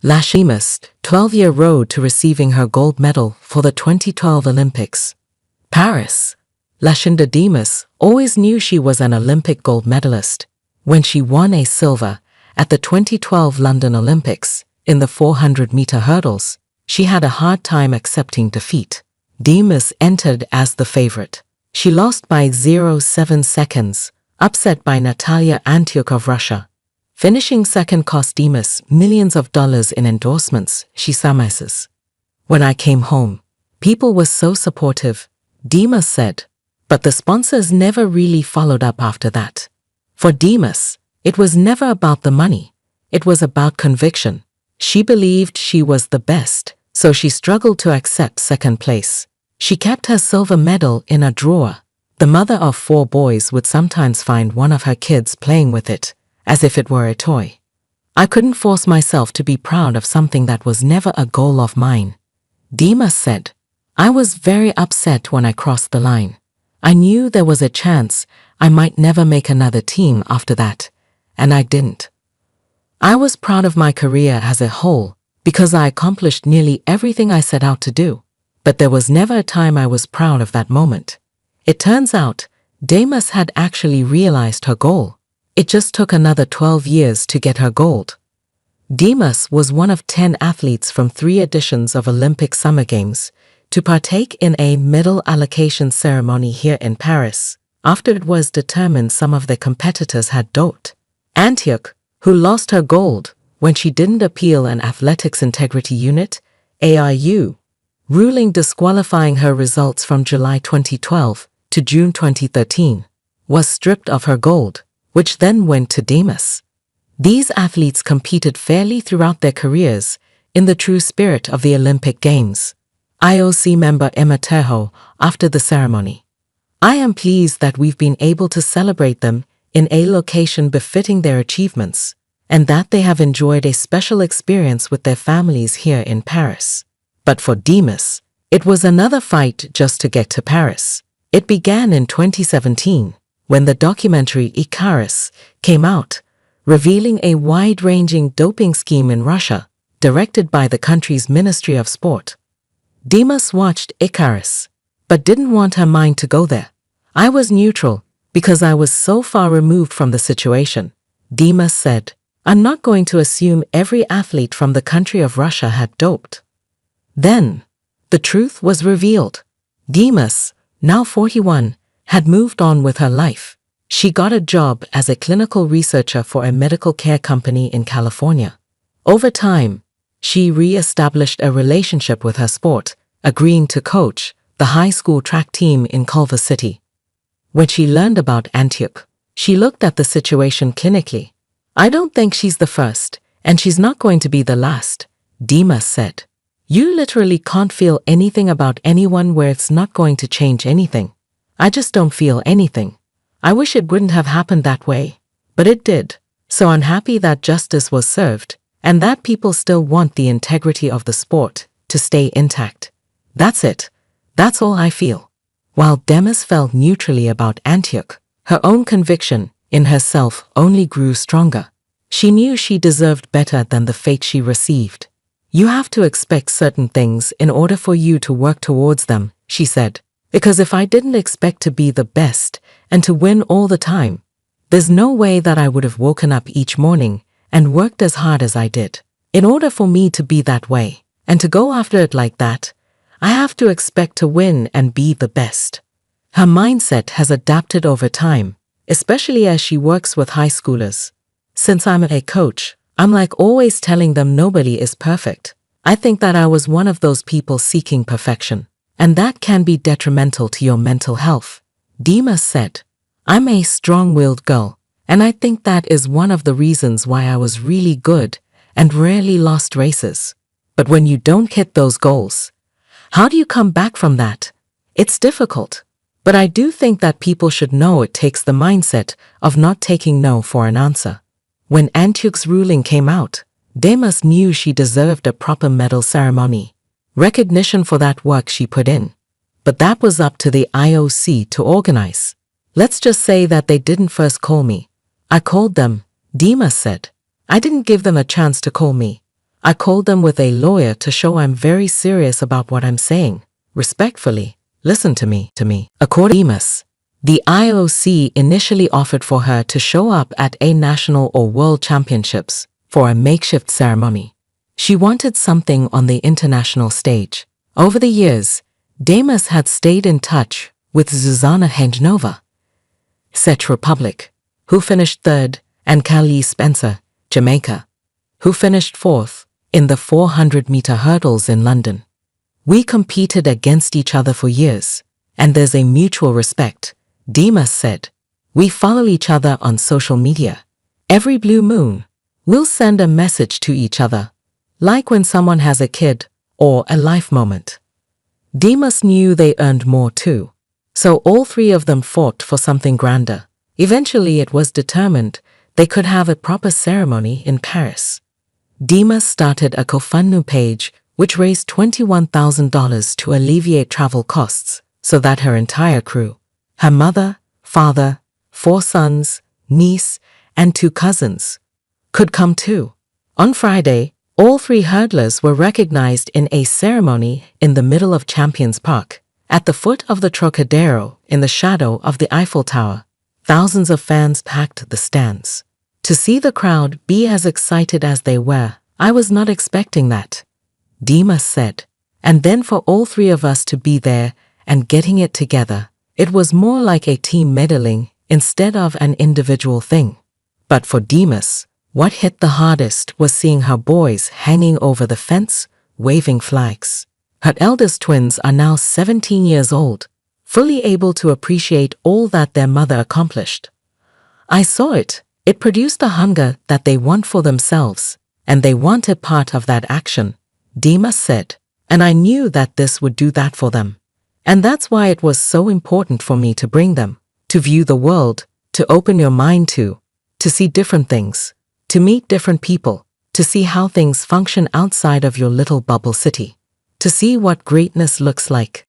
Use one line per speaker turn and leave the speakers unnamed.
Lashinda's 12-year road to receiving her gold medal for the 2012 Olympics. Paris. Lashinda Demus always knew she was an Olympic gold medalist when she won a silver at the 2012 London Olympics. In the 400-meter hurdles, she had a hard time accepting defeat. Demus entered as the favorite. She lost by 0.7 seconds, upset by Natalya Antyukh of Russia. Finishing second cost Demus millions of dollars in endorsements, she surmises. "When I came home, people were so supportive," Demus said, but the sponsors never really followed up after that. For Demus, it was never about the money. It was about conviction. She believed she was the best, so she struggled to accept second place. She kept her silver medal in a drawer. The mother of 4 boys would sometimes find one of her kids playing with it, as if it were a toy. "I couldn't force myself to be proud of something that was never a goal of mine," Demus said. "I was very upset when I crossed the line. I knew there was a chance I might never make another team after that, and I didn't. I was proud of my career as a whole because I accomplished nearly everything I set out to do, but there was never a time I was proud of that moment." It turns out, Demus had actually realized her goal. It just took another 12 years to get her gold. Demus was one of 10 athletes from 3 editions of Olympic Summer Games to partake in a medal allocation ceremony here in Paris, after it was determined some of their competitors had doped. Antyukh, who lost her gold when she didn't appeal an Athletics Integrity Unit (AIU) ruling disqualifying her results from July 2012 to June 2013, was stripped of her gold, which then went to Demus. These athletes competed fairly throughout their careers in the true spirit of the Olympic Games. IOC member Emma Terho, after the ceremony: "I am pleased that we've been able to celebrate them in a location befitting their achievements, and that they have enjoyed a special experience with their families here in Paris." But for Demus, it was another fight just to get to Paris. It began in 2017, when the documentary Icarus came out, revealing a wide-ranging doping scheme in Russia, directed by the country's Ministry of Sport. Demus watched Icarus, but didn't want her mind to go there. "I was neutral because I was so far removed from the situation," Demus said. "I'm not going to assume every athlete from the country of Russia had doped." Then, the truth was revealed. Demus, now 41, had moved on with her life. She got a job as a clinical researcher for a medical care company in California. Over time, she re-established a relationship with her sport, agreeing to coach the high school track team in Culver City. When she learned about Antyukh, she looked at the situation clinically. "I don't think she's the first, and she's not going to be the last," Demus said. "You literally can't feel anything about anyone where it's not going to change anything. I just don't feel anything. I wish it wouldn't have happened that way, but it did. So I'm happy that justice was served, and that people still want the integrity of the sport to stay intact. That's it. That's all I feel." While Demus felt neutrally about Antyukh, her own conviction in herself only grew stronger. She knew she deserved better than the fate she received. "You have to expect certain things in order for you to work towards them," she said. "Because if I didn't expect to be the best and to win all the time, there's no way that I would have woken up each morning and worked as hard as I did. In order for me to be that way and to go after it like that, I have to expect to win and be the best." Her mindset has adapted over time, especially as she works with high schoolers. "Since I'm a coach, I'm like always telling them nobody is perfect. I think that I was one of those people seeking perfection, and that can be detrimental to your mental health," Demus said. "I'm a strong-willed girl, and I think that is one of the reasons why I was really good and rarely lost races. But when you don't hit those goals, how do you come back from that? It's difficult. But I do think that people should know it takes the mindset of not taking no for an answer." When Antyukh's ruling came out, Demus knew she deserved a proper medal ceremony, recognition for that work she put in. But that was up to the IOC to organize. "Let's just say that they didn't first call me. I called them," Demus said. "I didn't give them a chance to call me. I called them with a lawyer to show I'm very serious about what I'm saying. Respectfully, listen to me. According to Demus, the IOC initially offered for her to show up at a national or world championships for a makeshift ceremony. She wanted something on the international stage. Over the years, Demus had stayed in touch with Zuzana Hengenova, Czech Republic, who finished third, and Kelly Spencer, Jamaica, who finished fourth in the 400-meter hurdles in London. We competed against each other for years, and there's a mutual respect, Demus said. We follow each other on social media. Every blue moon, we'll send a message to each other, like when someone has a kid or a life moment. Demus knew they earned more too, so all three of them fought for something grander. Eventually it was determined they could have a proper ceremony in Paris. Demus started a GoFundMe page which raised $21,000 to alleviate travel costs so that her entire crew, her mother, father, 4 sons, niece, and 2 cousins, could come too. On Friday, all 3 hurdlers were recognized in a ceremony in the middle of Champions Park, at the foot of the Trocadero in the shadow of the Eiffel Tower. Thousands of fans packed the stands. To see the crowd be as excited as they were, I was not expecting that, Demus said. And then for all 3 of us to be there and getting it together, it was more like a team medaling instead of an individual thing. But for Demus, what hit the hardest was seeing her boys hanging over the fence, waving flags. Her eldest twins are now 17 years old, fully able to appreciate all that their mother accomplished. I saw it. It produced the hunger that they want for themselves, and they wanted part of that action, Demus said. And I knew that this would do that for them. And that's why it was so important for me to bring them, to view the world, to open your mind to see different things, to meet different people, to see how things function outside of your little bubble city, to see what greatness looks like.